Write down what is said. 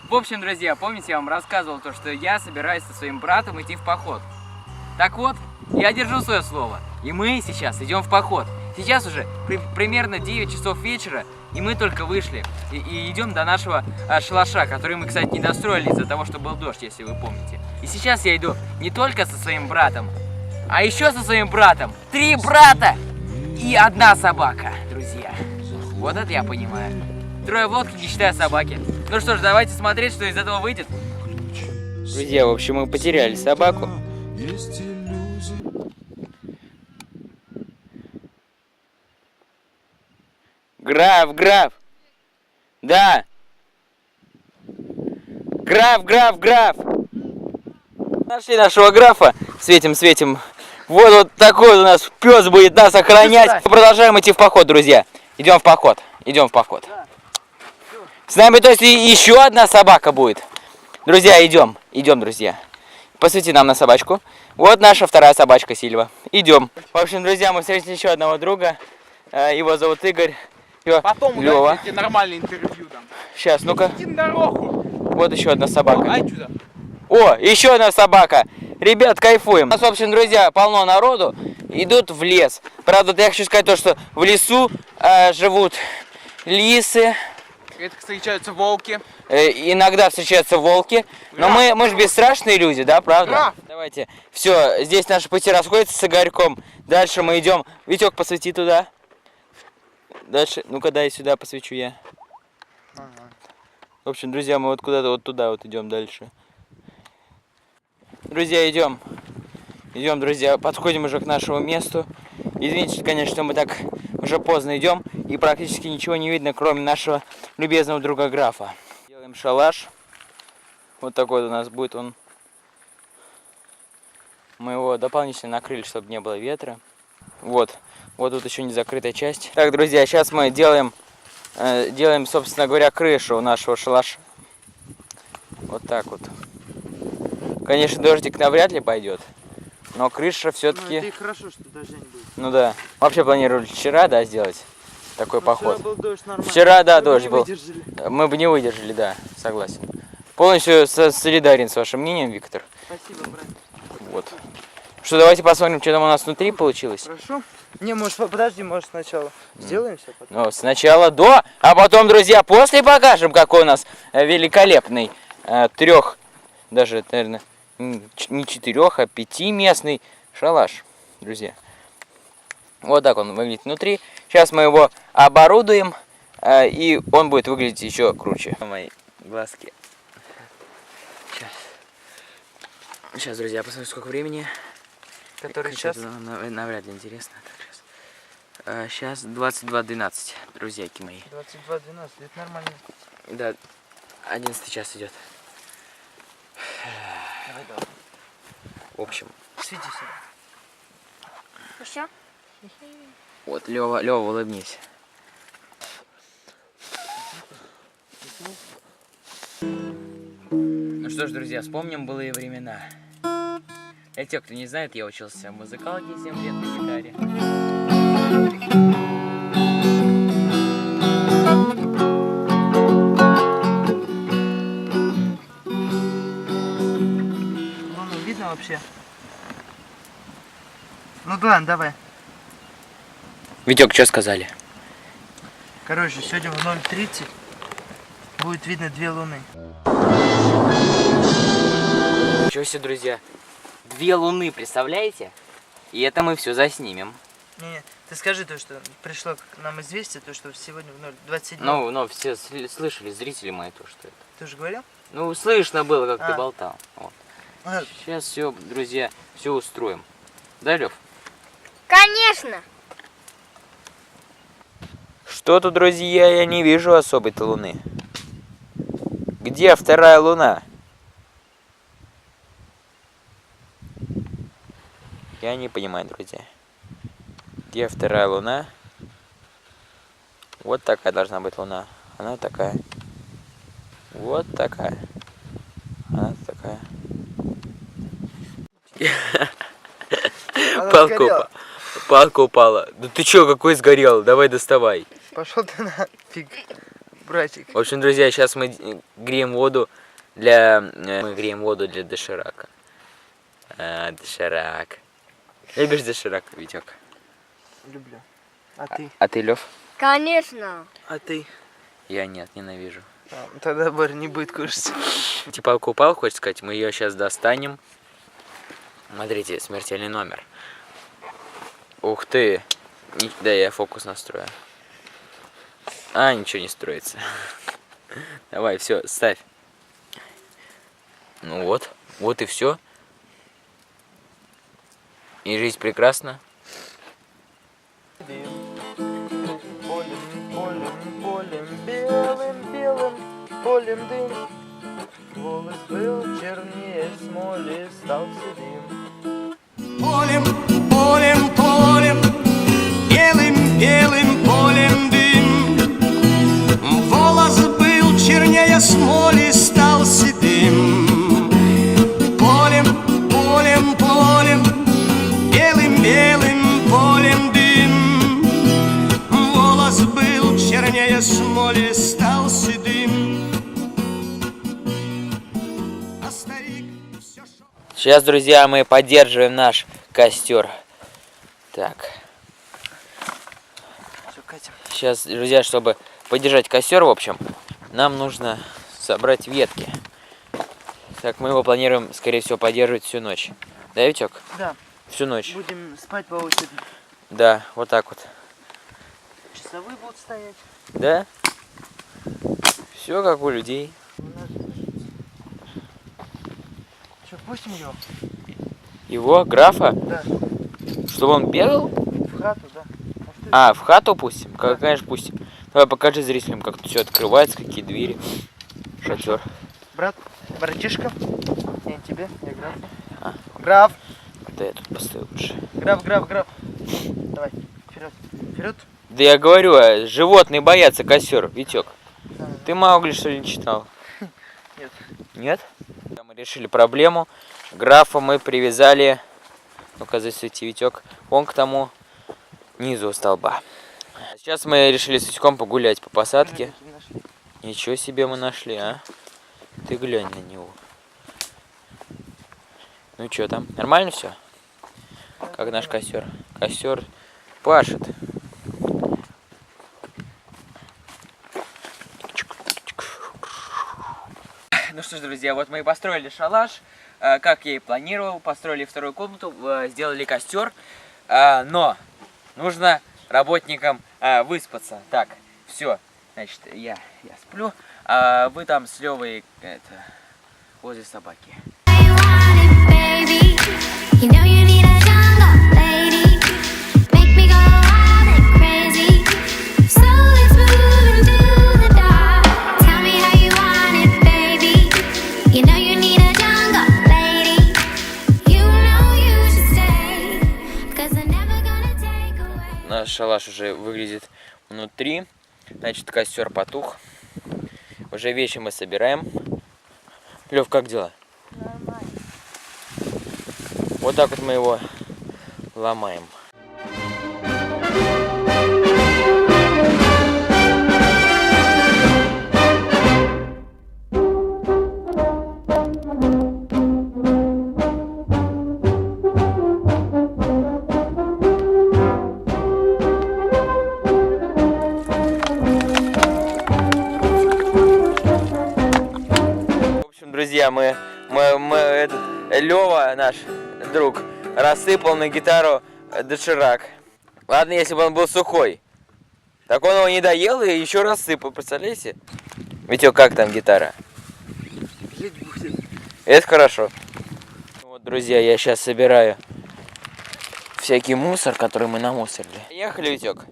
В общем, друзья, помните, я вам рассказывал то, что я собираюсь со своим братом идти в поход. Так вот, я держу свое слово, и мы сейчас идем в поход. Сейчас уже примерно 9 часов вечера, и мы только вышли. И идем до нашего шалаша, который мы, кстати, не достроили из-за того, что был дождь, если вы помните. И сейчас я иду не только со своим братом, а еще со своим братом. 3 брата и 1 собака, друзья. Вот это я понимаю. 3 в лодке, не считая собаки. Ну что ж, давайте смотреть, что из этого выйдет. Друзья, в общем, мы потеряли собаку. Граф! Да! Граф! Нашли нашего графа. Светим. Вот такой у нас пес будет нас охранять. Продолжаем идти в поход, друзья. Идем в поход. С нами, то есть, еще 1 собака будет. Друзья, идем, друзья. Посвети нам на собачку. Вот наша 2 собачка Сильва. Идем. В общем, друзья, мы встретили еще одного друга. Его зовут Игорь. Потом Лёва. тебе нормальное интервью дам. Сейчас, ну-ка. Иди на дорогу. Вот еще 1 собака. Ай, сюда. О, еще 1 собака. Ребят, кайфуем. У нас, в общем, друзья, полно народу. Идут в лес. Правда, я хочу сказать то, что в лесу живут лисы. Редко встречаются волки. Иногда встречаются волки. Но мы же бесстрашные люди, да, правда? Граф. Давайте. Все, здесь наши пути расходятся с Игорьком. Дальше мы идем. Витек, посвети туда. Дальше, ну-ка, дай сюда посвечу я. Ага. В общем, друзья, мы вот куда-то вот туда вот идем дальше. Друзья, идем, друзья, подходим уже к нашему месту. Извините, конечно, что мы так уже поздно идем и практически ничего не видно, кроме нашего любезного друга графа. Делаем шалаш. Вот такой вот у нас будет он. Мы его дополнительно накрыли, чтобы не было ветра. Вот тут еще не закрытая часть. Так, друзья, сейчас мы делаем, собственно говоря, крышу у нашего шалаша. Вот так вот. Конечно, дождик навряд ли пойдет, но крыша все-таки... Ну, это и хорошо, что дождя не будет. Ну да. Вообще планировали вчера, да, сделать такой поход. Вчера был дождь нормально. Вчера, да, дождь был. Выдержали. Мы бы не выдержали, да, согласен. Полностью солидарен с вашим мнением, Виктор. Спасибо, брат. Вот. Что, давайте посмотрим, что там у нас внутри получилось. Хорошо. Не, может, подожди, может, сначала сделаем все потом. Ну, сначала до, а потом, друзья, после покажем, какой у нас великолепный 3, даже, наверное, не 4, а 5-местный шалаш, друзья. Вот так он выглядит внутри. Сейчас мы его оборудуем, и он будет выглядеть еще круче. Мои глазки. Сейчас, друзья, посмотрим, сколько времени. Который сейчас? Навряд ли интересно. Сейчас 22:12, друзьяки мои. 22:12, это нормально. Да, 11 час идет. Давай. В общем. Свети сюда. Все? Вот, Лёва, улыбнись. Ну что ж, друзья, вспомним былые времена. Для тех, кто не знает, я учился в музыкалке 7 лет на гитаре. Луну видно вообще? Ну да, ладно, давай. Витек, что сказали? Короче, сегодня в 0:30 будет видно 2 луны. Ничего себе, друзья. 2 луны, представляете? И это мы все заснимем. Не, ты скажи то, что пришло к нам известие, то, что сегодня в 0:27. Ну, все слышали, зрители мои, то, что это. Ты же говорил? Ну, слышно было, как ты болтал. Вот. А. Сейчас все, друзья, все устроим. Да, Лев? Конечно! Что-то, друзья, я не вижу особой-то луны. Где 2-я луна? Я не понимаю, друзья. Где 2-я луна? Вот такая должна быть луна. Она такая. Вот такая. Она такая. Палка упала. Да ты чё, какой сгорел? Давай доставай. Пошел ты нафиг. братик. В общем, друзья, сейчас мы греем воду для... Мы греем воду для доширака. Доширак. Любишь доширак, Витек? Люблю. А ты? А ты, Лев? Конечно. А ты? Я нет, ненавижу. Тогда Боря не будет кушать. Типа упал, хочешь сказать, мы ее сейчас достанем. Смотрите, смертельный номер. Ух ты. Да, я фокус настрою. А, ничего не строится. Давай, все, ставь. Ну вот, вот и все. И жизнь прекрасна. Белым дым. Волос был чернее смоли, стал седым. Полем, полем, полем, белым полем дым. Волос был чернее смоли, стал седым. Полем, полем, полем, белым полем дым. Волос был чернее смоли, стал седым. А старик все шел. Сейчас, друзья, мы поддерживаем наш костер. Так. Все, Катя. Сейчас, друзья, чтобы поддержать костер, в общем, нам нужно собрать ветки. Так, мы его планируем, скорее всего, поддерживать всю ночь. Да, Витек? Да, Всю ночь. будем спать по очереди. Да, вот так вот. Часовые будут стоять. Да? Все как у людей. Что, пустим его? Его, графа, Да, чтобы он бегал? в хату, да. А, в хату пустим? Конечно, пустим. Давай покажи зрителям, как тут все открывается, какие двери. Шатер. Брат, братишка. Не тебе, я граф. А. Граф, Да я тут постою лучше. граф. Давай, вперед, вперед. Да я говорю, животные боятся костер, Витек. Ты Маугли, что ли, не читал? Нет. Нет? Мы решили проблему. Графа мы привязали, ну-ка засвети, Витек, он к тому низу столба. Сейчас мы решили с Витьком погулять по посадке. Ничего себе мы нашли, а? Ты глянь на него. Ну что там, нормально все? Как наш костер? Костер пашет. Ну что ж, друзья, вот мы и построили шалаш, как я и планировал, построили вторую комнату, сделали костер, но нужно работникам выспаться. Так, все, значит, я сплю, а вы там с Левой возле собаки. Наш шалаш уже выглядит внутри. Значит, костер потух. Уже вещи мы собираем. Лев, как дела? Нормально. Вот так вот мы его ломаем. Друзья, Лёва, наш друг, рассыпал на гитару доширак. Ладно, если бы он был сухой. Так он его не доел и еще рассыпал, представляете? Витек, как там гитара? Это хорошо. Вот, друзья, я сейчас собираю всякий мусор, который мы намусорили. Поехали, Витек.